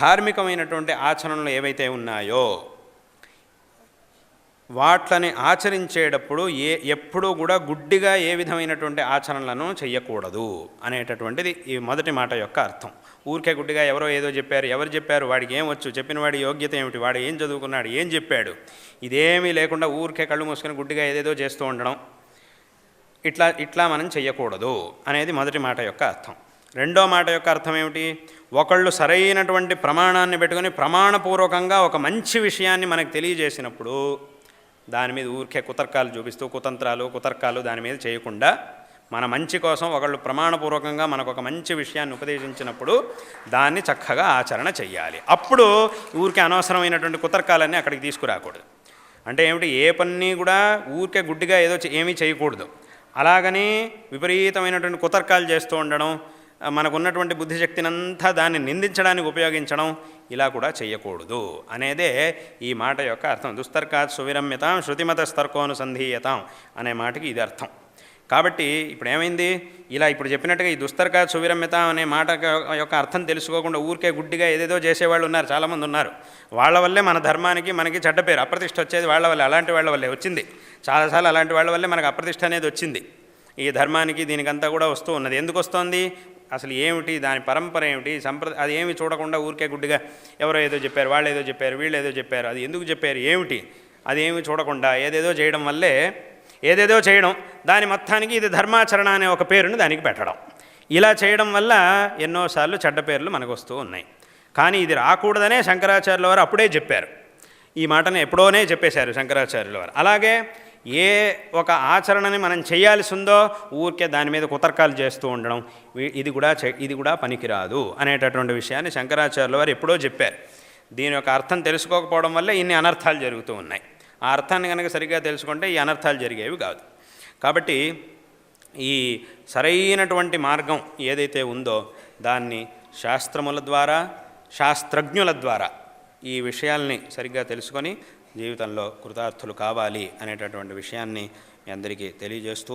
ధార్మికమైనటువంటి ఆచరణలు ఏవైతే ఉన్నాయో వాట్లని ఆచరించేటప్పుడు ఎప్పుడూ కూడా గుడ్డిగా ఏ విధమైనటువంటి ఆచరణలను చెయ్యకూడదు అనేటటువంటిది ఈ మొదటి మాట యొక్క అర్థం. ఊరికే గుడ్డిగా ఎవరో ఏదో చెప్పారు, ఎవరు చెప్పారు, వాడికి ఏం వచ్చు, చెప్పిన వాడి యోగ్యత ఏమిటి, వాడు ఏం చదువుకున్నాడు, ఏం చెప్పాడు, ఇదేమీ లేకుండా ఊరికే కళ్ళు మూసుకొని గుడ్డిగా ఏదేదో చేస్తూ ఉండడం, ఇట్లా మనం చెయ్యకూడదు అనేది మొదటి మాట యొక్క అర్థం. రెండో మాట యొక్క అర్థం ఏమిటి? ఒకళ్ళు సరైనటువంటి ప్రమాణాన్ని పెట్టుకొని ప్రమాణపూర్వకంగా ఒక మంచి విషయాన్ని మనకు తెలియజేసినప్పుడు దాని మీద ఊరికే కుతర్కాలు చూపిస్తూ కుతర్కాలు దాని మీద చేయకుండా మన మంచి కోసం ఒకళ్ళు ప్రమాణపూర్వకంగా మనకు ఒక మంచి విషయాన్ని ఉపదేశించినప్పుడు దాన్ని చక్కగా ఆచరణ చెయ్యాలి. అప్పుడు ఊరికే అనవసరమైనటువంటి కుతర్కాలన్నీ అక్కడికి తీసుకురాకూడదు. అంటే ఏమిటి? ఏ పని కూడా ఊరికే గుడ్డిగా ఏమీ చేయకూడదు. అలాగని విపరీతమైనటువంటి కుతర్కాలు చేస్తూ ఉండడం, మనకున్నటువంటి బుద్ధిశక్తినంతా దాన్ని నిందించడానికి ఉపయోగించడం, ఇలా కూడా చేయకూడదు అనేదే ఈ మాట యొక్క అర్థం. దుస్తర్కాత్ సువిరమ్యతాం శృతిమతస్తర్కోనుసంధీయతాం అనే మాటకి ఇది అర్థం. కాబట్టి ఇప్పుడు ఏమైంది? ఇలా ఇప్పుడు చెప్పినట్టుగా ఈ దుస్తర్కాత్ సువిరమ్యతాం అనే మాట యొక్క అర్థం తెలుసుకోకుండా ఊరికే గుడ్డిగా ఏదేదో చేసేవాళ్ళు ఉన్నారు, చాలామంది ఉన్నారు. వాళ్ళ వల్లే మన ధర్మానికి మనకి చెడ్డ పేరు, అప్రతిష్ఠ వచ్చేది వాళ్ళ వల్లే, అలాంటి వాళ్ళ వల్లే వచ్చింది. చాలాసార్లు అలాంటి వాళ్ళ వల్లే మనకు అప్రతిష్ఠ అనేది వచ్చింది. ఈ ధర్మానికి దీనికంతా కూడా వస్తూ ఉన్నది. ఎందుకు వస్తుంది? అసలు ఏమిటి దాని పరంపర ఏమిటి, అది ఏమి చూడకుండా ఊరికే గుడ్డిగా ఎవరో ఏదో చెప్పారు, వాళ్ళు ఏదో చెప్పారు, వీళ్ళు ఏదో చెప్పారు, అది ఎందుకు చెప్పారు ఏమిటి, అదేమి చూడకుండా ఏదేదో చేయడం వల్లే ఏదేదో చేయడం, దాని మొత్తానికి ఇది ధర్మాచరణ అనే ఒక పేరుని దానికి పెట్టడం. ఇలా చేయడం వల్ల ఎన్నోసార్లు చెడ్డ పేర్లు మనకు వస్తూ ఉన్నాయి. కానీ ఇది రాకూడదనే శంకరాచార్యుల వారు అప్పుడే చెప్పారు. ఈ మాటను ఎప్పుడోనే చెప్పేశారు శంకరాచార్యుల వారు. అలాగే ఏ ఒక ఆచరణని మనం చేయాల్సి ఉందో ఊరికే దాని మీద కుతర్కాలు చేస్తూ ఉండడం, ఇది కూడా పనికిరాదు అనేటటువంటి విషయాన్ని శంకరాచార్యుల వారు ఎప్పుడో చెప్పారు. దీని యొక్క అర్థం తెలుసుకోకపోవడం వల్ల ఇన్ని అనర్థాలు జరుగుతూ ఉన్నాయి. ఆ అర్థాన్ని కనుక సరిగ్గా తెలుసుకుంటే ఈ అనర్థాలు జరిగేవి కాదు. కాబట్టి ఈ సరైనటువంటి మార్గం ఏదైతే ఉందో దాన్ని శాస్త్రముల ద్వారా, శాస్త్రజ్ఞుల ద్వారా ఈ విషయాల్ని సరిగ్గా తెలుసుకొని జీవితంలో కృతార్థులు కావాలి అనేటటువంటి విషయాన్ని మీ అందరికీ తెలియజేస్తూ